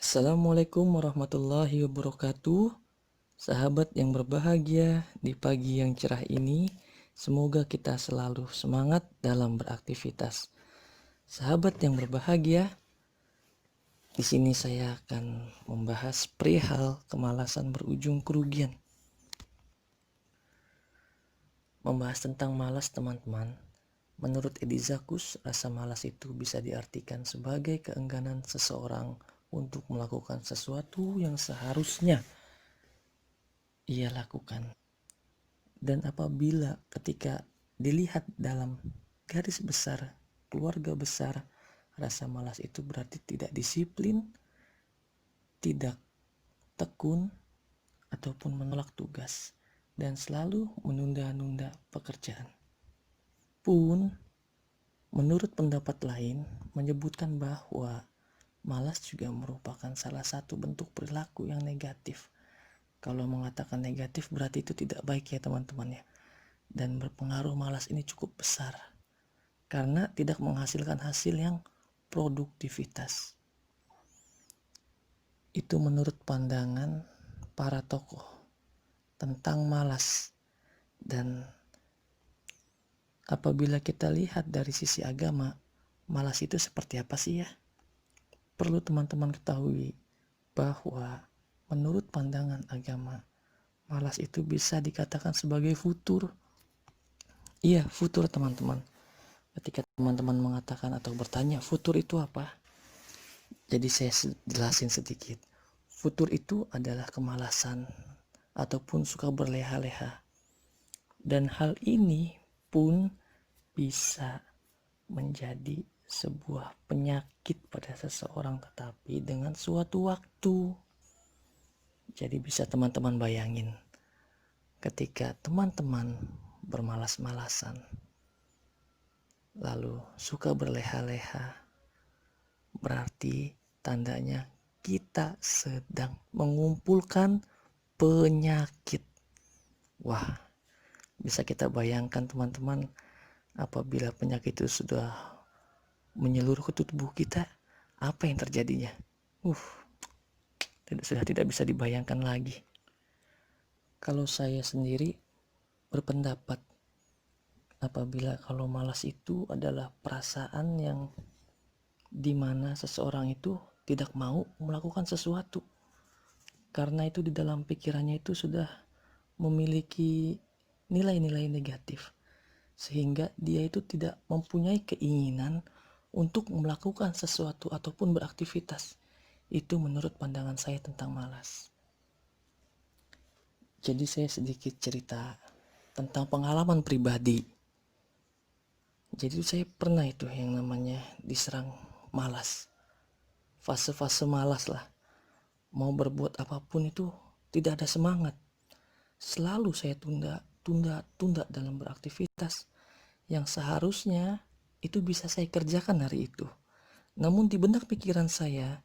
Assalamualaikum warahmatullahi wabarakatuh. Sahabat yang berbahagia di pagi yang cerah ini, semoga kita selalu semangat dalam beraktivitas. Sahabat yang berbahagia, di sini saya akan membahas perihal kemalasan berujung kerugian. Membahas tentang malas, teman-teman. Menurut Edizakus, rasa malas itu bisa diartikan sebagai keengganan seseorang untuk melakukan sesuatu yang seharusnya ia lakukan. Dan apabila ketika dilihat dalam garis besar keluarga besar, rasa malas itu berarti tidak disiplin, tidak tekun, ataupun menolak tugas, dan selalu menunda-nunda pekerjaan. Pun, menurut pendapat lain, menyebutkan bahwa malas juga merupakan salah satu bentuk perilaku yang negatif. Kalau mengatakan negatif berarti itu tidak baik ya teman-teman ya. Dan berpengaruh malas ini cukup besar karena tidak menghasilkan hasil yang produktivitas. Itu menurut pandangan para tokoh tentang malas. Dan apabila kita lihat dari sisi agama, malas itu seperti apa sih ya? Perlu teman-teman ketahui bahwa menurut pandangan agama, malas itu bisa dikatakan sebagai futur. Iya, futur teman-teman. Ketika teman-teman mengatakan atau bertanya futur itu apa, jadi saya jelasin sedikit. Futur itu adalah kemalasan ataupun suka berleha-leha, dan hal ini pun bisa menjadi sebuah penyakit pada seseorang, tetapi dengan suatu waktu. Jadi bisa teman-teman bayangin ketika teman-teman bermalas-malasan lalu suka berleha-leha, berarti tandanya kita sedang mengumpulkan penyakit. Wah, bisa kita bayangkan teman-teman, apabila penyakit itu sudah menyeluruh ke tubuh kita, apa yang terjadinya? Sudah tidak bisa dibayangkan lagi. Kalau saya sendiri berpendapat, apabila kalau malas itu adalah perasaan yang dimana seseorang itu tidak mau melakukan sesuatu karena itu di dalam pikirannya itu sudah memiliki nilai-nilai negatif, sehingga dia itu tidak mempunyai keinginan untuk melakukan sesuatu ataupun beraktivitas. Itu menurut pandangan saya tentang malas. Jadi saya sedikit cerita tentang pengalaman pribadi. Jadi saya pernah itu yang namanya diserang malas. Fase-fase malas lah. Mau berbuat apapun itu tidak ada semangat. Selalu saya tunda dalam beraktivitas yang seharusnya itu bisa saya kerjakan hari itu. Namun di benak pikiran saya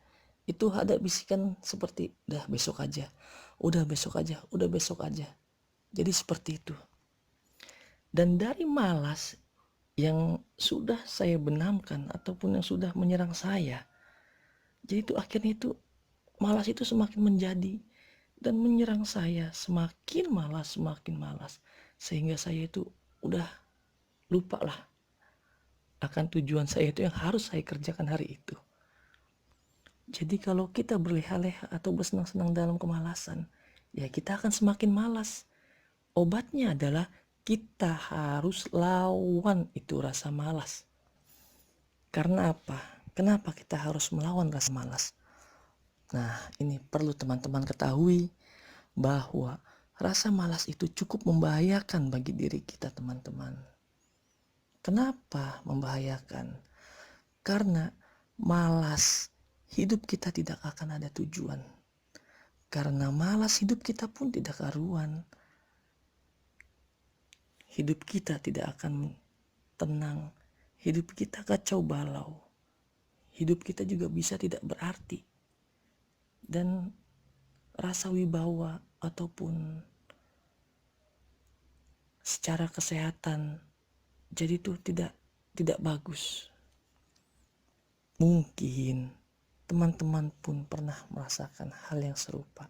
itu ada bisikan seperti udah besok aja, udah besok aja, udah besok aja. Jadi seperti itu. Dan dari malas yang sudah saya benamkan ataupun yang sudah menyerang saya, jadi itu akhirnya itu malas itu semakin menjadi dan menyerang saya, semakin malas, sehingga saya itu udah lupa lah akan tujuan saya itu yang harus saya kerjakan hari itu. Jadi kalau kita berleha-leha atau bersenang-senang dalam kemalasan, ya kita akan semakin malas. Obatnya adalah kita harus lawan itu rasa malas. Karena apa? Kenapa kita harus melawan rasa malas? Nah, ini perlu teman-teman ketahui bahwa rasa malas itu cukup membahayakan bagi diri kita, teman-teman. Kenapa membahayakan? Karena malas, hidup kita tidak akan ada tujuan. Karena malas, hidup kita pun tidak karuan. Hidup kita tidak akan tenang. Hidup kita kacau balau. Hidup kita juga bisa tidak berarti. Dan rasa wibawa ataupun secara kesehatan jadi itu tidak bagus. Mungkin teman-teman pun pernah merasakan hal yang serupa.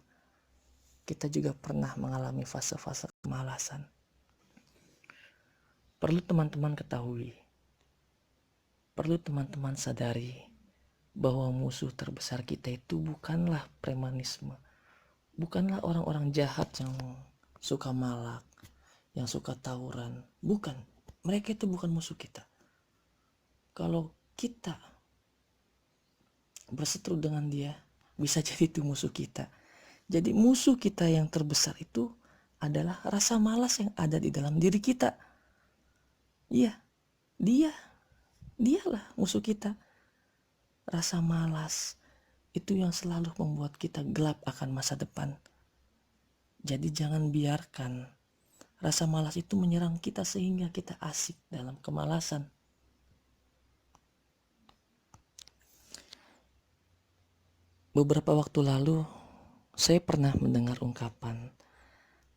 Kita juga pernah mengalami fase-fase kemalasan. Perlu teman-teman ketahui, perlu teman-teman sadari bahwa musuh terbesar kita itu bukanlah premanisme, bukanlah orang-orang jahat yang suka malak, yang suka tawuran. Bukan, mereka itu bukan musuh kita. Kalau kita berseteru dengan dia, bisa jadi itu musuh kita. Jadi musuh kita yang terbesar itu adalah rasa malas yang ada di dalam diri kita. Iya, dialah musuh kita. Rasa malas itu yang selalu membuat kita gelap akan masa depan. Jadi jangan biarkan rasa malas itu menyerang kita sehingga kita asik dalam kemalasan. Beberapa waktu lalu, saya pernah mendengar ungkapan,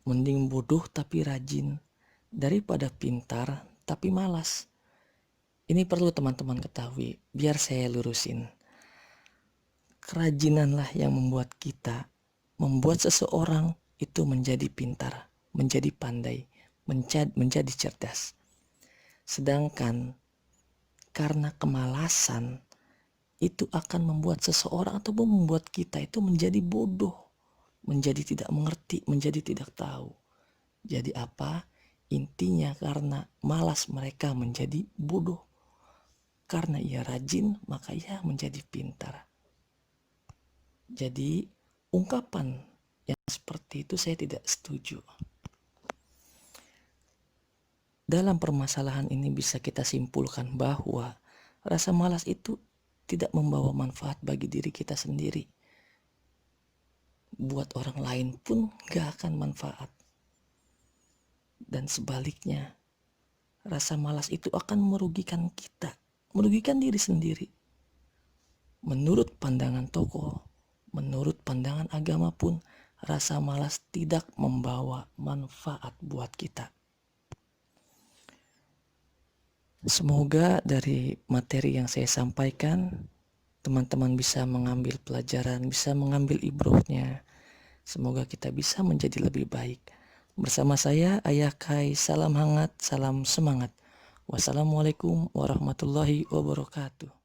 mending bodoh tapi rajin daripada pintar tapi malas. Ini perlu teman-teman ketahui, biar saya lurusin. Kerajinanlah yang membuat seseorang itu menjadi pintar, menjadi pandai, menjadi cerdas. Sedangkan karena kemalasan itu akan membuat seseorang atau membuat kita itu menjadi bodoh, menjadi tidak mengerti, menjadi tidak tahu. Jadi apa? Intinya karena malas mereka menjadi bodoh. Karena ia rajin, maka ia menjadi pintar. Jadi ungkapan yang seperti itu saya tidak setuju. Dalam permasalahan ini bisa kita simpulkan bahwa rasa malas itu tidak membawa manfaat bagi diri kita sendiri. Buat orang lain pun gak akan manfaat. Dan sebaliknya, rasa malas itu akan merugikan kita, merugikan diri sendiri. Menurut pandangan tokoh, menurut pandangan agama pun, rasa malas tidak membawa manfaat buat kita. Semoga dari materi yang saya sampaikan, teman-teman bisa mengambil pelajaran, bisa mengambil ibrohnya. Semoga kita bisa menjadi lebih baik. Bersama saya, Ayah Kai, salam hangat, salam semangat. Wassalamualaikum warahmatullahi wabarakatuh.